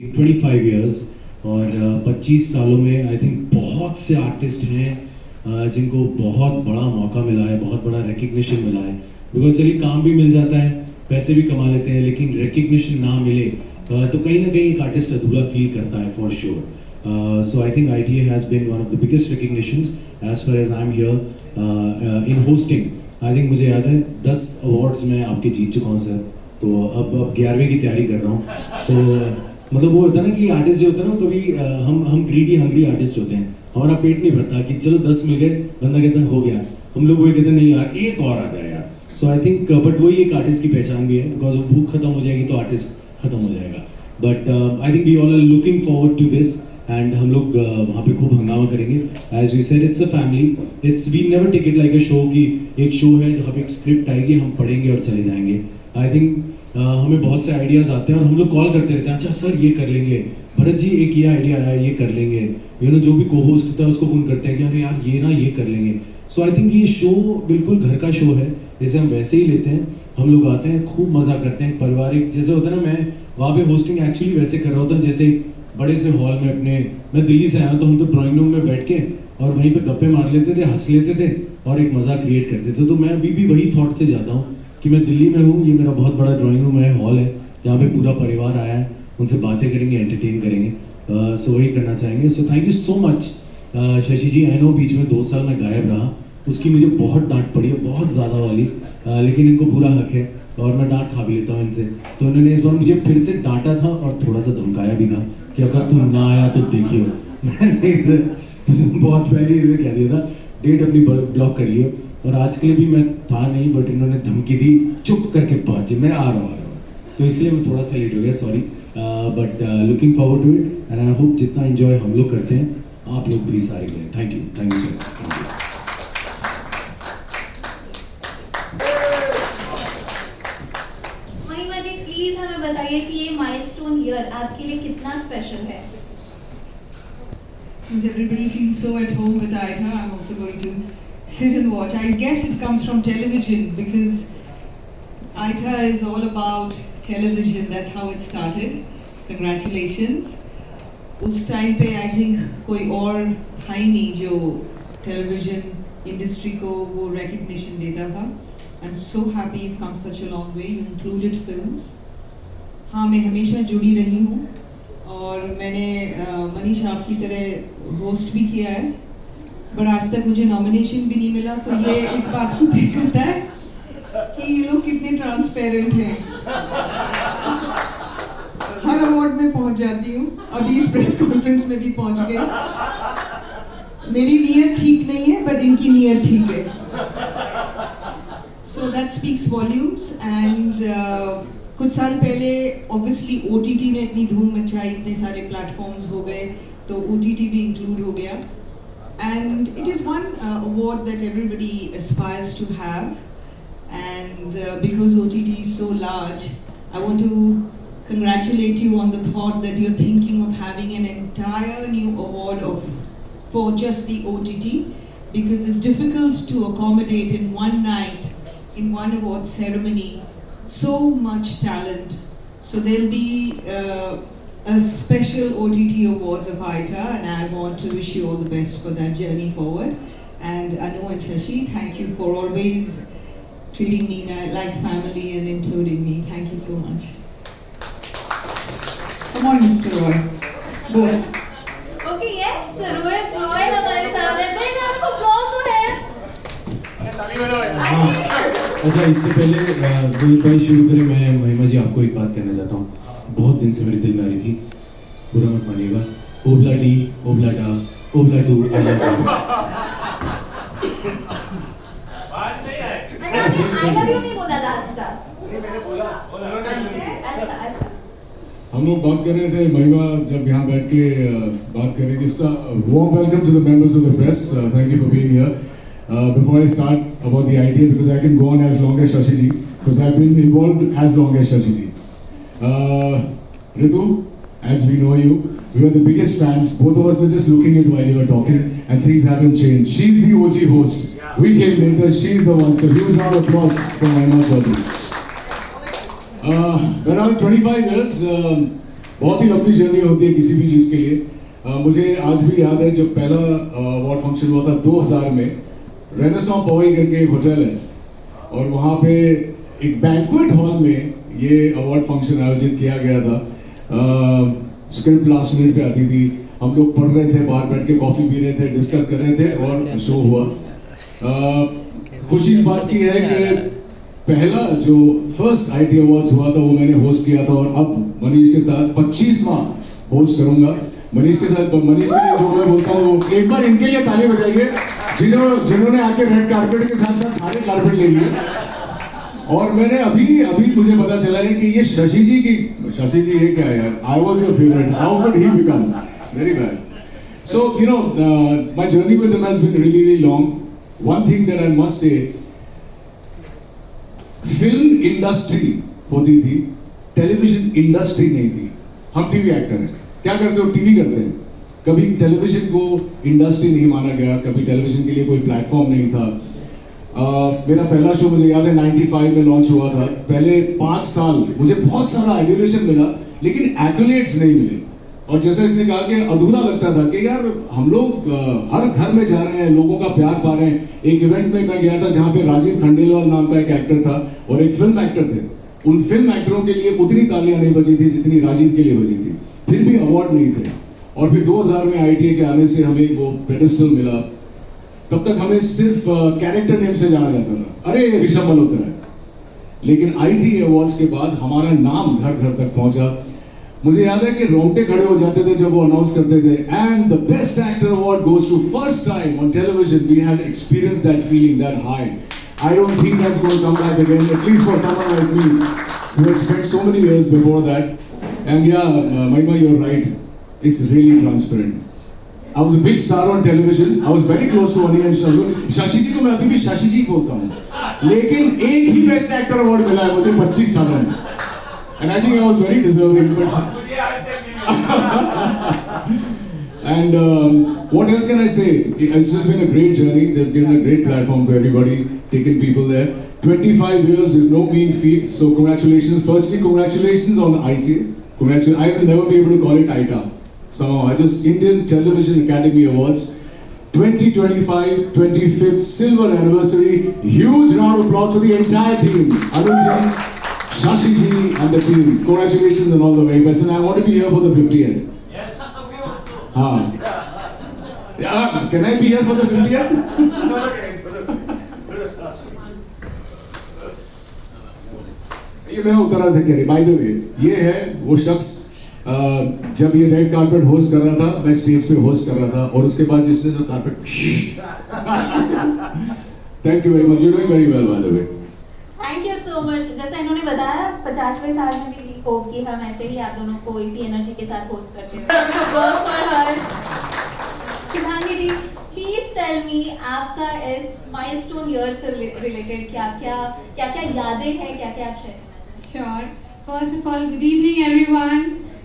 25 years और 25 सालों में आई थिंक बहुत से आर्टिस्ट हैं जिनको बहुत बड़ा मौका मिला है, बहुत बड़ा रिकग्निशन मिला है। बिकॉज चलिए काम भी मिल जाता है, पैसे भी कमा लेते हैं, लेकिन रिकग्निशन ना मिले तो कहीं ना कहीं एक आर्टिस्ट अधूरा फील करता है for sure. So I think ITA has been one of the biggest recognitions as far as I am here in hosting. I think मुझे याद है 10 अवार्ड्स में आपके जीत चुका हूँ सर, तो अब 11वें की तैयारी कर रहा हूँ। तो मतलब वो होता है ना कि आर्टिस्ट जो होता है ना, कभी हम ग्रीडी हंग्री आर्टिस्ट होते हैं, हमारा पेट नहीं भरता कि चलो 10 मिल गए, बंदा कहता है हो गया, हम लोग वही कहते हैं नहीं यार एक और आ जाए यार। सो आई थिंक बट वही एक आर्टिस्ट की पहचान भी है, बिकॉज वो भूख खत्म हो जाएगी तो आर्टिस्ट खत्म हो जाएगा। But I think we all are looking forward to this and हम लोग वहाँ पे खूब हंगामा करेंगे। As we said it's a family, it's we never take it like a show कि एक शो है जहाँ पे एक स्क्रिप्ट आएगी, हम पढ़ेंगे और चले जाएंगे। आई थिंक हमें बहुत से आइडियाज़ आते हैं और हम लोग कॉल करते रहते हैं, अच्छा सर ये कर लेंगे, भरत जी एक ये आइडिया आया ये कर लेंगे, जो भी को होस्ट होता है उसको फ़ोन करते हैं कि अरे यार ये ना ये कर लेंगे। सो आई थिंक ये शो बिल्कुल घर का शो है, जैसे हम वैसे ही लेते हैं, हम लोग आते हैं खूब मज़ा करते हैं, पारिवारिक जैसे होता है ना। मैं वहाँ पे होस्टिंग एक्चुअली वैसे कर रहा होता जैसे बड़े से हॉल में अपने, मैं दिल्ली से आया हूँ तो हम तो ड्राइंग रूम में बैठ के और वहीं पे गप्पे मार लेते थे, हंस लेते थे और एक मज़ा क्रिएट करते थे। तो मैं अभी भी वही थॉट से जाता हूँ कि मैं दिल्ली में हूँ, ये मेरा बहुत बड़ा ड्राइंग रूम है, हॉल है, जहाँ पे पूरा परिवार आया है, उनसे बातें करेंगे, एंटरटेन करेंगे। सो वही करना चाहेंगे। So thank you so much Shashi ji. I know बीच में 2 साल मैं गायब रहा, उसकी मुझे बहुत डांट पड़ी है, बहुत ज़्यादा वाली, लेकिन इनको पूरा हक है और मैं डांट खा भी लेता हूँ इनसे। तो इन्होंने इस बार मुझे फिर से डांटा था और थोड़ा सा धमकाया भी था कि अगर तुम ना आया तो देखियो। मैंने बहुत पहले इन्होंने कह दिया था डेट अपनी ब्लॉक कर लियो, और आज के लिए भी मैं था नहीं, बट इन्होंने धमकी दी चुप करके पहुँचे, मैं आ रहा हूँ। तो इसलिए मैं थोड़ा सा लेट हो गया, sorry. But looking forward to it and I hope जितना एंजॉय हम लोग करते हैं आप लोग भी सारे करें। Thank you so much. Mahima ji please हमें बताइए कि ये माइलस्टोन ईयर आपके लिए कितना स्पेशल है। Since everybody feels so at home with Aita, I'm also going to sit and watch. I guess it comes from television because Aita is all about television. That's how it started. Congratulations. उस time पे I think कोई और था ही नहीं जो television industry को वो recognition देता था. I'm so happy you've come such a long way. You included films. हाँ, मैं हमेशा जुड़ी रही हूँ और मैंने मनीष आपकी तरह होस्ट भी किया है, पर आज तक मुझे नॉमिनेशन भी नहीं मिला। तो ये इस बात को तय करता है कि ये लोग कितने ट्रांसपेरेंट हैं। हर अवार्ड में पहुंच जाती हूँ, अभी इस प्रेस कॉन्फ्रेंस में भी पहुंच गई। मेरी नीयत ठीक नहीं है बट इनकी नीयत ठीक है। So that speaks volumes. And कुछ साल पहले ऑब्वियसली OTT ने इतनी धूम मचाई, इतने सारे प्लेटफॉर्म्स हो गए, तो OTT भी इंक्लूड हो गया। And it is one award that everybody aspires to have, and because OTT is so large, I want to congratulate you on the thought that you're thinking of having an entire new award for just the OTT, because it's difficult to accommodate in one night, in one award ceremony, so much talent. So there'll be a special OTT awards of Aita, and I want to wish you all the best for that journey forward. And Anu and Shashi, thank you for always treating me like family and including me. Thank you so much. Come on, Mr. Roy. Boss. Okay, yes, Rohit Roy हमारे साथ है। Big round of applause for him. अच्छा, इससे पहले कोई शुरू करें, मैं महिमा जी आपको एक बात कहना चाहता हूँ। बहुत दिन से मेरे दिल में आ रही थी, बुरा मत मानिएगा। ओबला डी, ओबला डा, ओबला डू, I love you नहीं बोला लास्ट का। अच्छा। हम लोग बात कर रहे थे, महिमा जब यहाँ बैठ के बात कर रही थी। Warm welcome to the members of the press. Thank you for being here. Before I start about the idea, because I can go on as long as Shashi ji, because I've been involved as long as Shashi ji. Ritu, as we know you, we are the biggest fans. Both of us were just looking at while you were talking, and things haven't changed. She's the OG host. We came later. She's the one. So huge round of applause for Mahima Chaudhary. Around 25 years, बहुत ही लंबी journey होती है किसी भी चीज़ के लिए। मुझे आज भी याद है जब पहला अवार्ड फंक्शन हुआ था 2000 में, रेनेसां पवई करके एक होटल है और वहाँ पे एक बैंक्वेट हॉल में ये अवार्ड फंक्शन आयोजित किया गया था। स्क्रिप्ट लास्ट मिनट पे आती थी, हम लोग पढ़ रहे थे, बाहर बैठ के कॉफ़ी पी रहे थे, डिस्कस कर रहे थे और शो हुआ। खुशी इस बात की है कि पहला जो फर्स्ट आईटी अवार्ड्स हुआ था वो मैंने होस्ट किया था और अब मनीष के साथ 25वां होस्ट करूंगा। मनीष के साथ, मनीष के लिए जो मैं बोलता हूँ, एक बार इनके लिए ताली बजाइए जिन्होंने आके रेड कारपेट के साथ साथ सारे कारपेट ले लिए। और मैंने अभी मुझे पता चला है कि ये शशि जी ये क्या है यार, I was your favourite, how could he become very bad. So you know my journey with him has been really really long. One thing that I must say, film industry होती थी, टेलीविजन इंडस्ट्री नहीं थी। हम TV actor हैं, क्या करते हो, TV करते हैं। कभी टेलीविजन को इंडस्ट्री नहीं माना गया, कभी टेलीविजन के लिए कोई प्लेटफॉर्म नहीं था। मेरा पहला शो मुझे याद है 95 में लॉन्च हुआ था। पहले 5 साल मुझे बहुत सारा एडुलेशन मिला लेकिन एक्युलेट्स नहीं मिले। और जैसे इसने कहा कि अधूरा लगता था कि यार हम लोग हर घर में जा रहे हैं, लोगों का प्यार पा रहे हैं। एक इवेंट में मैं गया था जहाँ पे राजीव खंडेलवाल नाम का एक एक्टर था और एक फिल्म एक्टर थे। उन फिल्म एक्टरों के लिए उतनी तालियां नहीं बजी थी जितनी राजीव के लिए बजी थी, फिर भी अवार्ड नहीं थे। और फिर 2000 में ITA के आने से हमें वो पेडिस्टल मिला। तब तक हमें सिर्फ कैरेक्टर नेम से जाना जाता था, अरे ऋषभ मल्होत्रा है। लेकिन ITA अवार्ड्स के बाद हमारा नाम घर घर तक पहुंचा। मुझे याद है कि रोंगटे खड़े हो जाते थे जब वो अनाउंस करते थे, and the best actor award goes to first time on television we had experience that feeling, that high. I don't think that's going to come back again, at least for someone like me who had spent so many years before that. And yeah, Mahima, you're right. It's really transparent. I was a big star on television. I was very close to Ani and Shashi. Shashi जी को मैं अभी भी शाशी जी बोलता हूँ। लेकिन एक ही best actor award मिला है मुझे 25 सालों में। And I think I was very deserving. And what else can I say? It's just been a great journey. They've given a great platform to everybody, taken people there. 25 years is no mean feat. So congratulations. Firstly, congratulations on the ITA. I will never be able to call it ITA. Somehow, Indian Television Academy Awards 2025, 25th Silver Anniversary. Huge round of applause for the entire team. Anuj, Shashi ji and the team. Congratulations and all the very best. And I want to be here for the 50th. Yes, we also. Yeah, can I be here for the 50th? ये मैं उतरा था कह रही। By the way, ये है वो शख्स जब ये रेड कारपेट होस्ट कर रहा था, मैं स्टेज पे होस्ट कर रहा था और उसके बाद जिसने जो carpet thank you very much, you doing very well by the way. Thank you so much. जैसा इन्होंने बताया 50वें साल में भी होप कि हम ऐसे ही आप दोनों को इसी एनर्जी के साथ होस्ट करते हैं। Applause for her. Shubhangi ji, please tell me आपका इस माइलस्टोन ईयर से रिलेटेड क्या क्या यादें हैं, क्या क्या आप शेयर करना चाहते हैं? Sure. First of all, good evening everyone,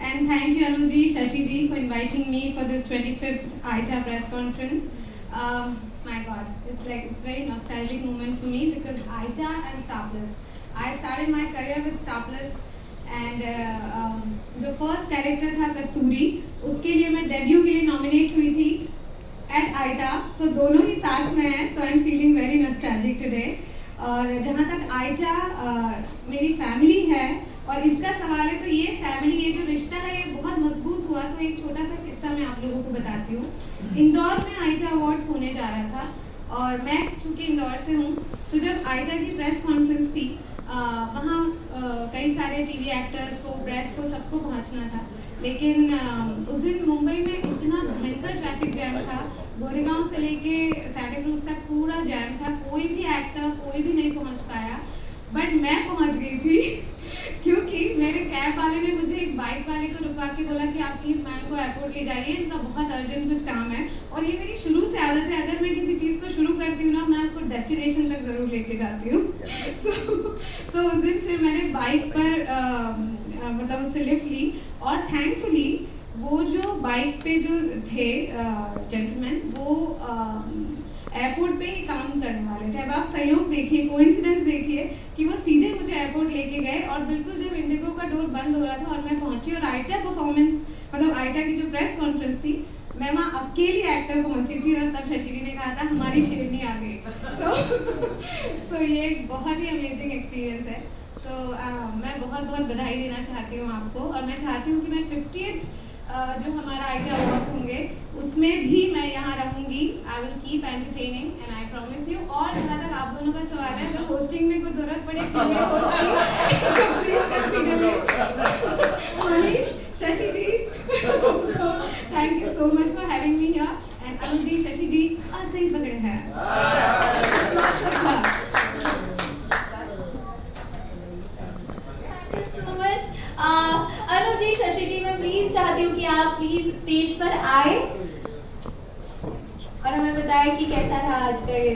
and thank you Anuji, Shashi ji for inviting me for this 25th ITA press conference. My God, it's very nostalgic moment for me because ITA and Star Plus. I started my career with Star Plus, and जो first character था कस्तूरी, उसके लिए मैं debut के लिए nominate हुई थी at ITA. So दोनों ही साथ में हैं. So I'm feeling very nostalgic today. और जहाँ तक आइटा मेरी फैमिली है और इसका सवाल है, तो ये फैमिली, ये जो रिश्ता है ये बहुत मजबूत हुआ। तो एक छोटा सा किस्सा मैं आप लोगों को बताती हूँ। इंदौर में आइटा अवार्ड्स होने जा रहा था और मैं चूँकि इंदौर से हूँ, तो जब आइटा की प्रेस कॉन्फ्रेंस थी वहाँ कई सारे टीवी एक्टर्स को, प्रेस को, सबको पहुँचना था। लेकिन उस दिन मुंबई में इतना भयंकर ट्रैफिक जैम था, गोरेगांव से लेके सैंटा क्रूज तक पूरा जैम था, कोई भी एक्टर कोई भी नहीं पहुंच पाया। बट मैं पहुंच गई थी क्योंकि मेरे कैब वाले ने मुझे एक बाइक वाले को रुका के बोला कि आप प्लीज़ मैम को एयरपोर्ट ले जाइए, इनका बहुत अर्जेंट कुछ काम है। और ये मेरी शुरू से आदत है, अगर मैं किसी चीज़ को शुरू करती हूँ ना, मैं उसको डेस्टिनेशन तक ज़रूर लेके जाती हूँ। सो उस दिन फिर मैंने बाइक पर मतलब उससे लिफ्ट ली और थैंकफुली वो जो बाइक पे जो थे जेंटलमैन, वो एयरपोर्ट पे ही काम करने वाले थे। अब आप संयोग देखिए, कोइंसिडेंस देखिए कि वो सीधे मुझे एयरपोर्ट लेके गए और बिल्कुल जब इंडिगो का डोर बंद हो रहा था और मैं पहुंची और आईटा परफॉर्मेंस मतलब आईटा की जो प्रेस कॉन्फ्रेंस थी, मैं वहाँ अकेली एक्टर पहुंची थी और तब शशि जी ने कहा था हमारी शेरनी आ गई। सो ये एक बहुत ही अमेजिंग एक्सपीरियंस है। मैं बहुत बहुत बधाई देना चाहती हूँ आपको और मैं चाहती हूँ कि मैं 50th जो हमारा आईटी अवार्ड्स होंगे उसमें भी मैं यहाँ रहूँगी। I will keep entertaining and I promise you. और जहाँ तक आप दोनों का सवाल है, अगर होस्टिंग में कुछ जरूरत पड़े तो please consider me. Manish, Shashi ji, so thank you so much for having me here and अनुज जी, शशि जी सही पकड़े हैं। Lots of love. so much. Anu ji, Shashi जी, मैं प्लीज चाहती हूँ कि आप प्लीज स्टेज पर आए और हमें बताएं कि कैसा रहा आज का ये